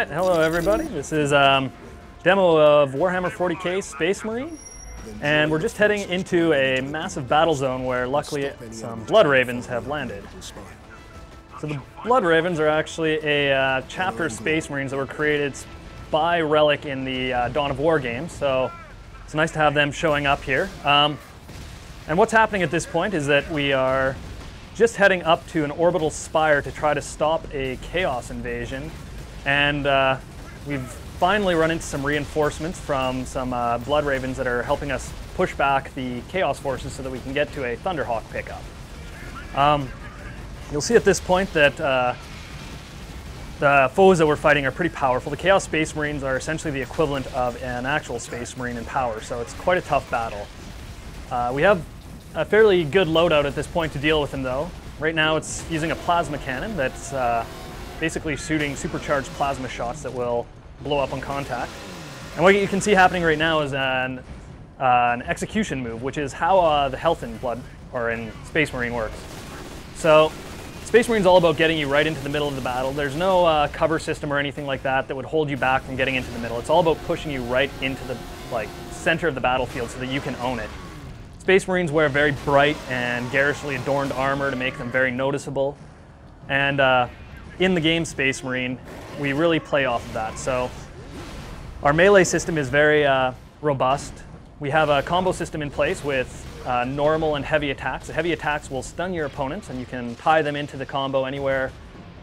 Alright, hello everybody. This is demo of Warhammer 40K Space Marine, and we're just heading into a massive battle zone where luckily some Blood Ravens have landed. So the Blood Ravens are actually a chapter of Space Marines that were created by Relic in the Dawn of War games, so it's nice to have them showing up here. And what's happening at this point is that we are just heading up to an orbital spire to try to stop a chaos invasion, and we've finally run into some reinforcements from some Blood Ravens that are helping us push back the chaos forces so that we can get to a Thunderhawk pickup. You'll see at this point that the foes that we're fighting are pretty powerful. The Chaos Space Marines are essentially the equivalent of an actual Space Marine in power, so it's quite a tough battle. We have a fairly good loadout at this point to deal with them though. Right now it's using a plasma cannon that's basically shooting supercharged plasma shots that will blow up on contact. And what you can see happening right now is an execution move, which is how the health in Blood or in Space Marine works. So Space Marine's all about getting you right into the middle of the battle. There's no cover system or anything like that that would hold you back from getting into the middle. It's all about pushing you right into the center of the battlefield so that you can own it. Space Marines wear very bright and garishly adorned armor to make them very noticeable. And in the game Space Marine, we really play off of that. So our melee system is very robust. We have a combo system in place with normal and heavy attacks. The heavy attacks will stun your opponents, and you can tie them into the combo anywhere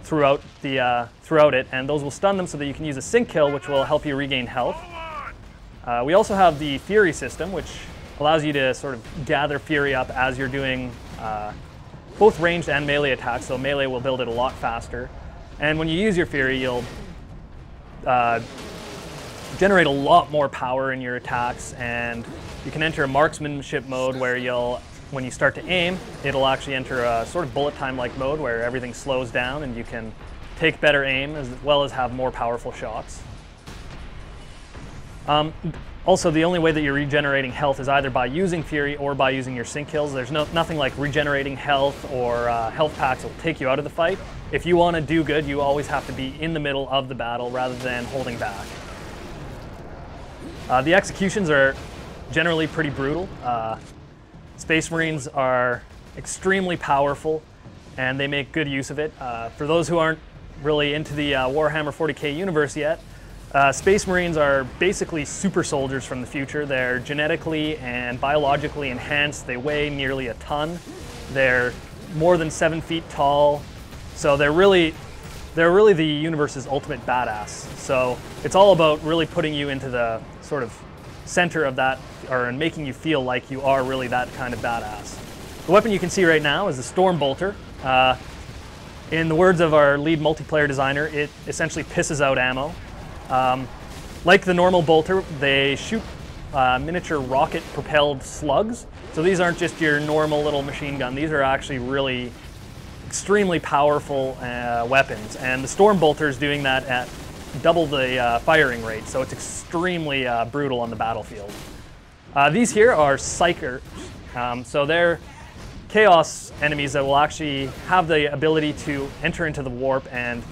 throughout it, and those will stun them so that you can use a sync kill, which will help you regain health. We also have the Fury system, which allows you to sort of gather Fury up as you're doing both ranged and melee attacks, so melee will build it a lot faster. And when you use your Fury, you'll generate a lot more power in your attacks, and you can enter a marksmanship mode where when you start to aim, it'll actually enter a sort of bullet time-like mode where everything slows down and you can take better aim as well as have more powerful shots. Also, the only way that you're regenerating health is either by using Fury or by using your sync kills. There's nothing like regenerating health or health packs that will take you out of the fight. If you want to do good, you always have to be in the middle of the battle rather than holding back. The executions are generally pretty brutal. Space Marines are extremely powerful and they make good use of it. For those who aren't really into the Warhammer 40K universe yet, Space Marines are basically super soldiers from the future. They're genetically and biologically enhanced. They weigh nearly a ton. They're more than 7 feet tall. So they're really the universe's ultimate badass. So it's all about really putting you into the sort of center of that, or making you feel like you are really that kind of badass. The weapon you can see right now is the Storm Bolter. In the words of our lead multiplayer designer, it essentially pisses out ammo. Like the normal bolter, they shoot miniature rocket-propelled slugs. So these aren't just your normal little machine gun. These are actually really extremely powerful weapons. And the Storm Bolter is doing that at double the firing rate, so it's extremely brutal on the battlefield. These here are Psychers. So they're chaos enemies that will actually have the ability to enter into the warp and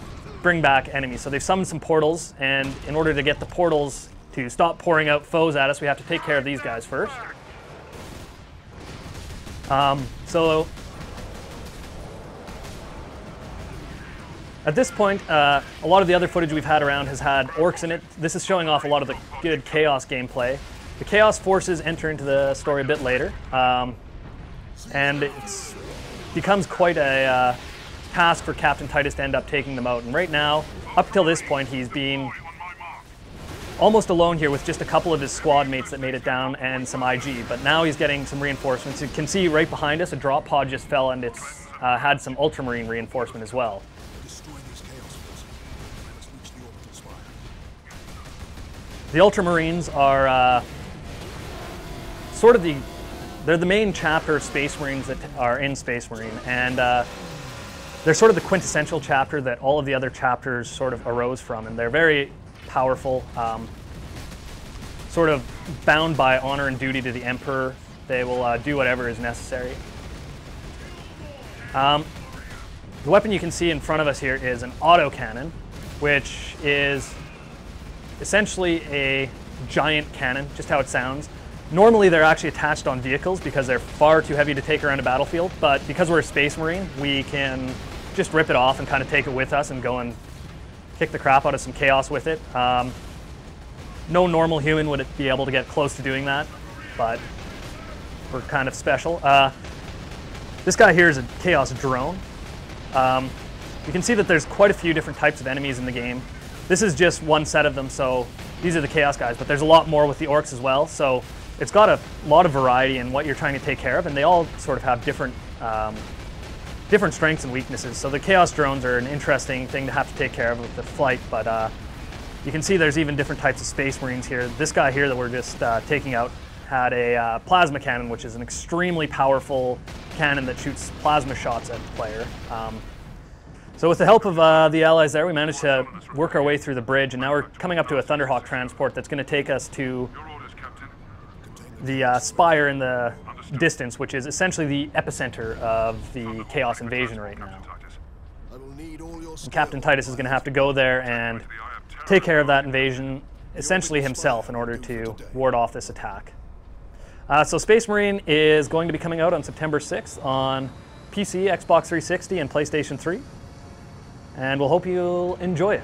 bring back enemies. So they've summoned some portals, and in order to get the portals to stop pouring out foes at us, we have to take care of these guys first. So at this point, a lot of the other footage we've had around has had orcs in it. This is showing off a lot of the good chaos gameplay. The chaos forces enter into the story a bit later, and it becomes quite a task for Captain Titus to end up taking them out. And right now, up till this point, he's been almost alone here with just a couple of his squad mates that made it down and some IG, but now he's getting some reinforcements. You can see right behind us, a drop pod just fell, and it's had some Ultramarine reinforcement as well. The Ultramarines are sort of they're the main chapter of Space Marines that are in Space Marine, and they're sort of the quintessential chapter that all of the other chapters sort of arose from, and they're very powerful, sort of bound by honor and duty to the Emperor. They will do whatever is necessary. The weapon you can see in front of us here is an autocannon, which is essentially a giant cannon, just how it sounds. Normally they're actually attached on vehicles because they're far too heavy to take around a battlefield, but because we're a Space Marine, we can just rip it off and kind of take it with us and go and kick the crap out of some chaos with it. No normal human would be able to get close to doing that, but we're kind of special. This guy here is a Chaos Drone. You can see that there's quite a few different types of enemies in the game. This is just one set of them, so these are the Chaos guys, but there's a lot more with the Orcs as well, so it's got a lot of variety in what you're trying to take care of, and they all sort of have different different strengths and weaknesses. So the Chaos Drones are an interesting thing to have to take care of with the flight, but you can see there's even different types of Space Marines here. This guy here that we're just taking out had a plasma cannon, which is an extremely powerful cannon that shoots plasma shots at the player. So with the help of the allies there, we managed to work our way through the bridge, and now we're coming up to a Thunderhawk transport that's going to take us to the spire in the distance, which is essentially the epicenter of the Chaos invasion right now. And Captain Titus is going to have to go there and take care of that invasion essentially himself in order to ward off this attack. So Space Marine is going to be coming out on September 6th on PC, Xbox 360, and PlayStation 3. And we'll hope you'll enjoy it.